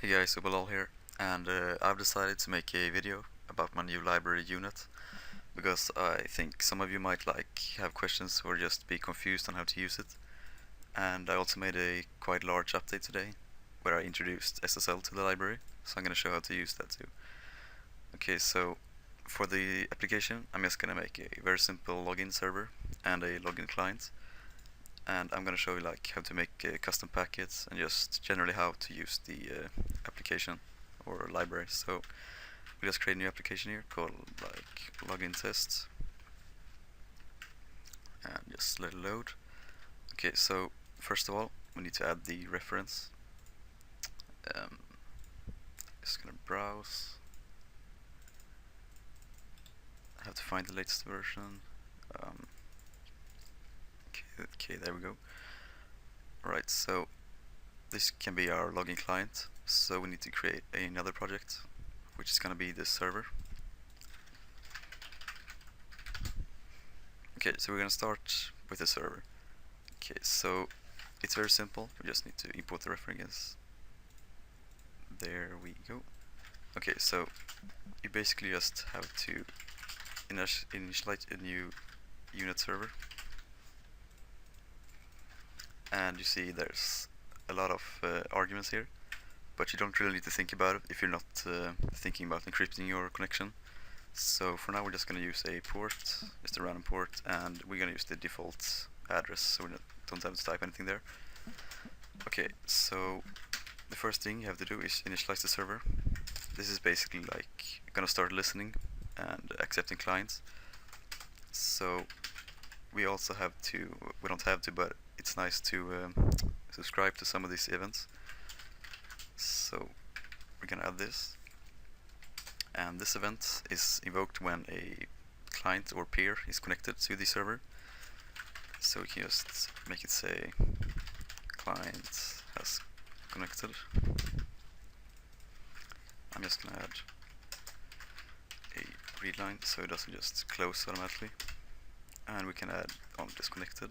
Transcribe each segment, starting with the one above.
Hey guys, Ubalal here, and I've decided to make a video about my new library uNet because I think some of you might have questions or just be confused on how to use it. And I also made a quite large update today where I introduced SSL to the library, so I'm gonna show how to use that too. Okay, so for the application, I'm just gonna make a very simple login server and a login client, and I'm gonna show you how to make custom packets and just generally how to use the application or library. So we just create a new application here called login test and just let it load. Okay, so first of all we need to add the reference. Just gonna browse. I have to find the latest version. Okay, there we go. Alright, so this can be our login client, so we need to create another project which is gonna be this server. Okay, so we're gonna start with the server. Okay, so it's very simple. We just need to import the reference. There we go. Okay, so you basically just have to initialize a new uNet server, and you see there's a lot of arguments here, but you don't really need to think about it if you're not thinking about encrypting your connection. So for now we're just going to use a port, just a random port, and we're going to use the default address, so we don't have to type anything there. Okay, so the first thing you have to do is initialize the server. This is basically going to start listening and accepting clients. So we also have to, we don't have to, but it's nice to subscribe to some of these events. So we're going to add this. And this event is invoked when a client or peer is connected to the server. So we can just make it say client has connected. I'm just gonna add a read line so it doesn't just close automatically. And we can add on disconnected.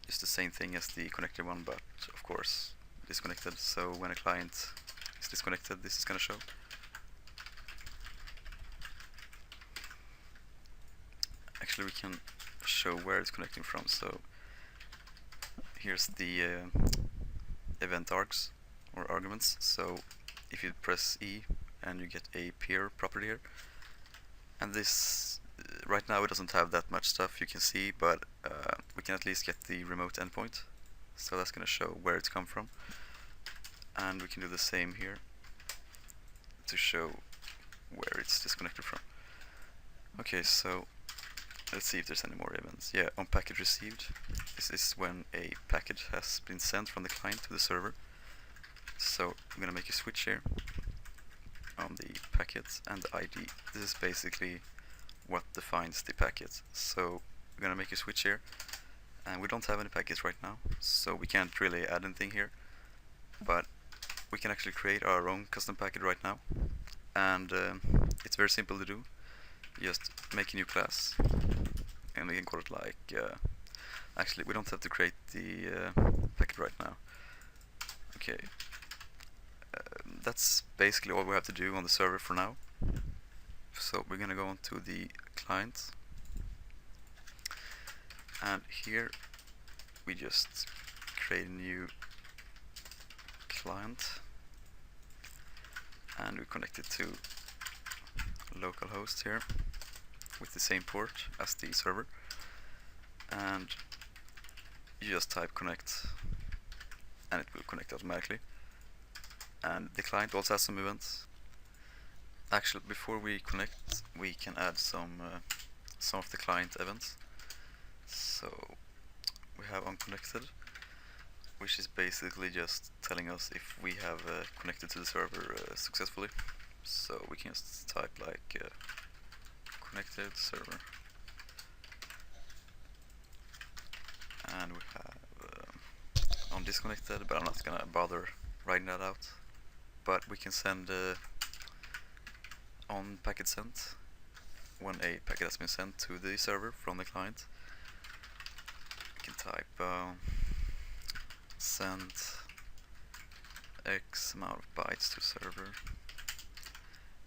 Just the same thing as the connected one, but of course disconnected. So when a client is disconnected, this is gonna show. Actually, we can show where it's connecting from. So here's the event args or arguments. So if you press E and you get a peer property here, and this right now it doesn't have that much stuff you can see, but we can at least get the remote endpoint, so that's going to show where it's come from. And we can do the same here to show where it's disconnected from. Okay, so let's see if there's any more events. Yeah, on packet received, this is when a packet has been sent from the client to the server. So I'm gonna make a switch here on the packet and the ID. This is basically what defines the packet. So we're gonna make a switch here, and we don't have any packets right now, so we can't really add anything here, but we can actually create our own custom packet right now, and it's very simple to do. Just make a new class, and we can call it actually we don't have to create the packet right now. Okay, that's basically all we have to do on the server for now. So we're gonna go on to the client, and here we just create a new client, and we connect it to localhost here with the same port as the server, and you just type connect and it will connect automatically. And the client also has some events. Actually, before we connect, we can add some of the client events. So we have unconnected, which is basically just telling us if we have connected to the server successfully. So we can just type connected server, and we have on disconnected, but I'm not gonna bother writing that out. But we can send on packet sent when a packet has been sent to the server from the client. We can type send X amount of bytes to server.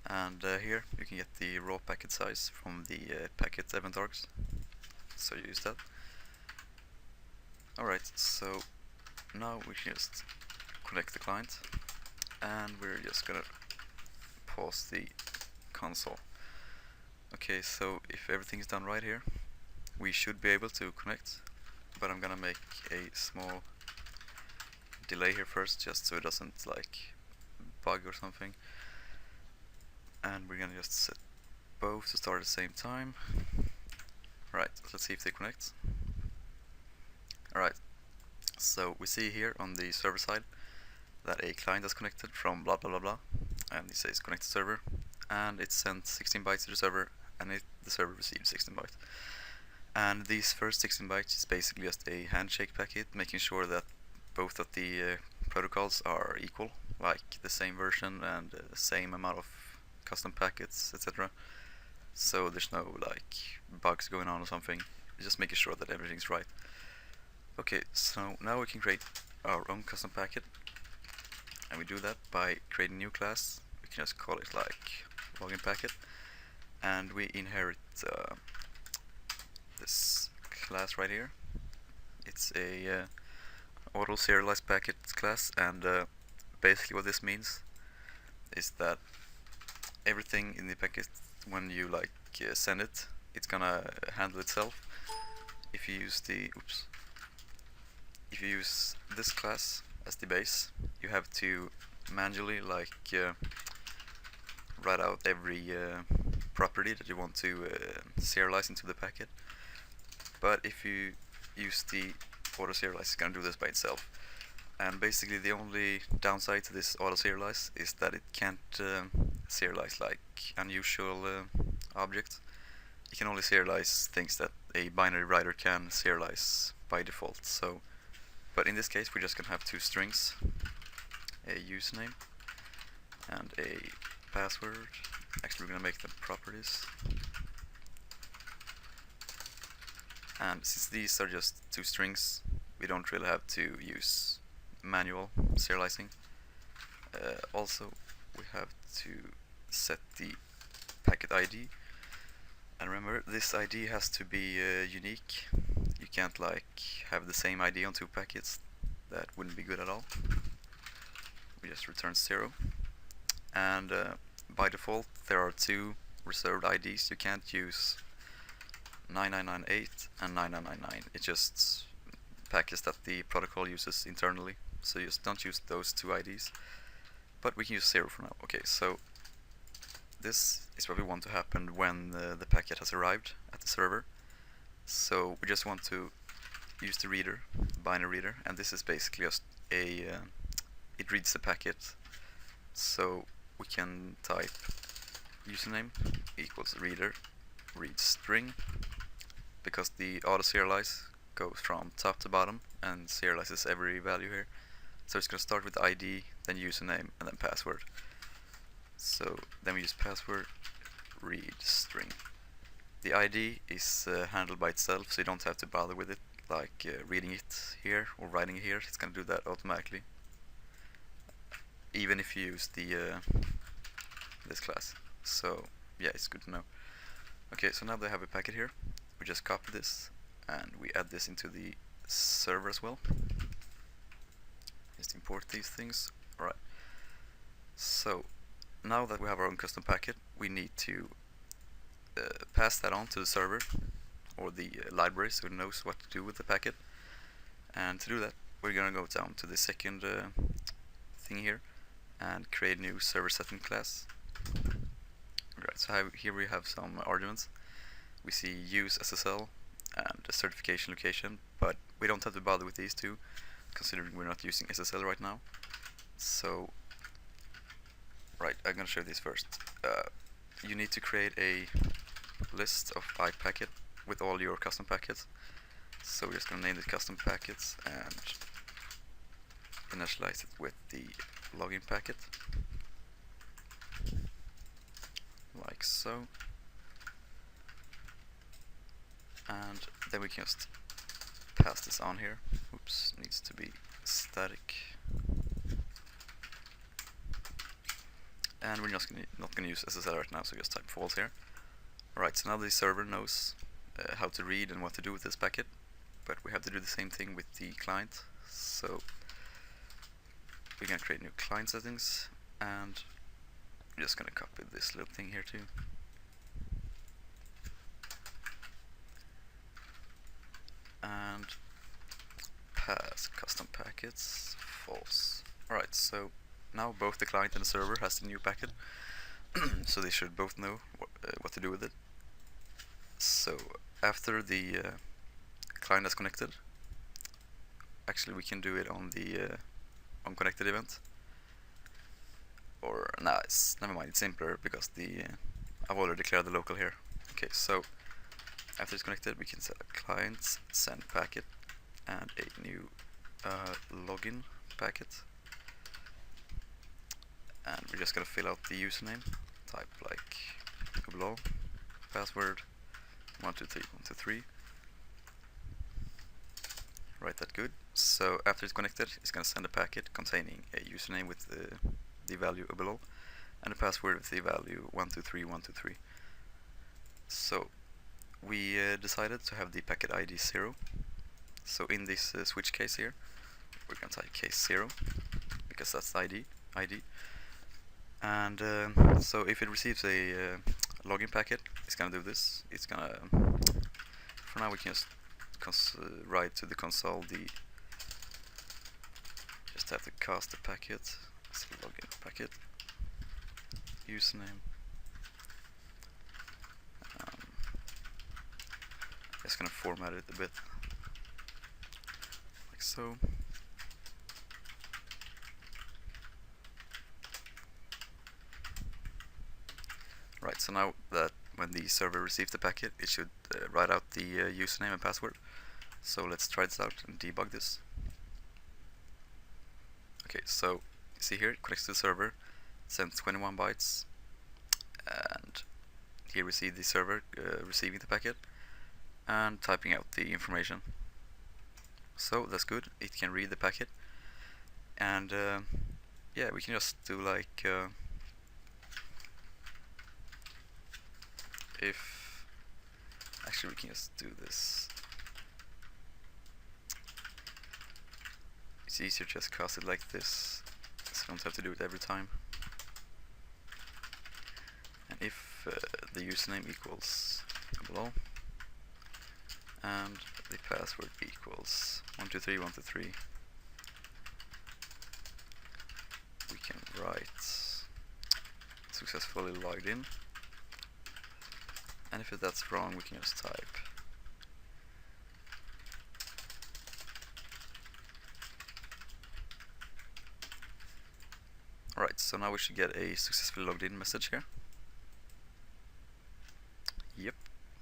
And here you can get the raw packet size from the packet event args, so you use that. Alright, so now we can just connect the client, and we're just gonna pause the console. Okay, so if everything's done right here, we should be able to connect, but I'm gonna make a small delay here first, just so it doesn't like bug or something. And we're gonna just set both to start at the same time. Right, let's see if they connect. Alright, so we see here on the server side that a client is connected from blah blah blah blah, and it says connect to server, and it sent 16 bytes to the server, and the server received 16 bytes. And these first 16 bytes is basically just a handshake packet, making sure that both of the protocols are equal, like the same version and the same amount of custom packets, etc. So there's no like bugs going on or something, just making sure that everything's right. Okay, so now we can create our own custom packet, and we do that by creating a new class. We can just call it like login packet, and we inherit this class right here. It's a auto serialized packet class, and basically what this means is that everything in the packet, when you like send it, it's gonna handle itself. If you use if you use this class as the base, you have to manually like write out every property that you want to serialize into the packet. But if you use the auto serialize, it's gonna do this by itself. And basically the only downside to this auto serialize is that it can't serialize like unusual objects. It can only serialize things that a binary writer can serialize by default. So, but in this case we're just gonna have two strings, a username and a password. Actually we're gonna make them properties. And since these are just two strings, we don't really have to use manual serializing. Also, we have to set the packet ID, and remember, this ID has to be unique. You can't like have the same ID on two packets. That wouldn't be good at all. We just return 0, and by default there are two reserved IDs. You can't use 9998 and 9999. It's just packets that the protocol uses internally, so just don't use those two IDs, but we can use 0 for now. Okay, so this is what we want to happen when the packet has arrived at the server. So we just want to use the reader, binary reader, and this is basically just a it reads the packet. So we can type username equals reader read string, because the auto serialize goes from top to bottom and serializes every value here. So it's going to start with ID, then username, and then password. So then we use password read string. The ID is handled by itself, so you don't have to bother with it, like reading it here or writing it here. It's going to do that automatically, even if you use the this class. So yeah, it's good to know. Okay, so now that I have a packet here, we just copy this and we add this into the server as well. Just import these things. Alright. So now that we have our own custom packet, we need to pass that on to the server or the library, so it knows what to do with the packet. And to do that, we're gonna go down to the second thing here and create a new server setting class. Right, so here we have some arguments. We see use SSL and a certification location, but we don't have to bother with these two, considering we're not using SSL right now. So, right, I'm gonna show these first. You need to create a list of iPacket with all your custom packets. So we're just gonna name the custom packets and initialize it with the login packet, like so. And then we can just pass this on here. Oops, needs to be static. and we're just not gonna use SSL right now, so just type false here. Alright, so now the server knows how to read and what to do with this packet, but we have to do the same thing with the client. So we're gonna create new client settings, and I'm just gonna copy this little thing here too. And pass custom packets false. Alright, so now both the client and the server has the new packet, so they should both know what to do with it. So after the client is connected, actually we can do it on the onConnected event. Or nah, never mind, it's simpler because I've already declared the local here. Okay, so after it's connected, we can set a client send packet and a new login packet, and we're just gonna fill out the username. Type like below, password 123123. Right, that good. So after it's connected, it's gonna send a packet containing a username with the value below and a password with the value 123123. So we decided to have the packet ID 0. So in this switch case here, we're gonna type case 0 because that's the ID. And so if it receives a login packet, it's gonna do this. It's gonna, for now we can just write to the console just have to cast the packet as a login packet, username. Just gonna format it a bit like so. Right, so now that when the server receives the packet, it should write out the username and password. So let's try this out and debug this. Okay, so you see here, it connects to the server, sends 21 bytes, and here we see the server receiving the packet and typing out the information. So that's good, it can read the packet, and yeah, we can just do like if actually we can just do this. It's easier to just cast it like this, so you don't have to do it every time. And if the username equals below and the password equals 123123, we can write successfully logged in. And if that's wrong, we can just type Alright, so now we should get a successfully logged in message here. Yep,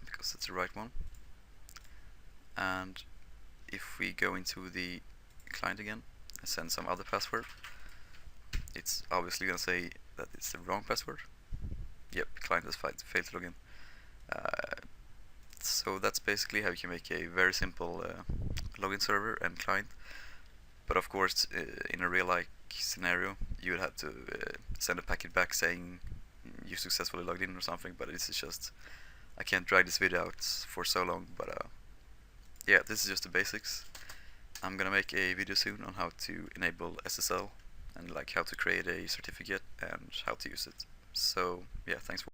because it's the right one. And if we go into the client again and send some other password, it's obviously going to say that it's the wrong password. Yep, client has failed to log in. So that's basically how you can make a very simple login server and client. But of course, in a real-like scenario, you would have to send a packet back saying you successfully logged in or something. But this is just, I can't drag this video out for so long. But yeah, this is just the basics. I'm gonna make a video soon on how to enable SSL and like how to create a certificate and how to use it. So yeah, thanks for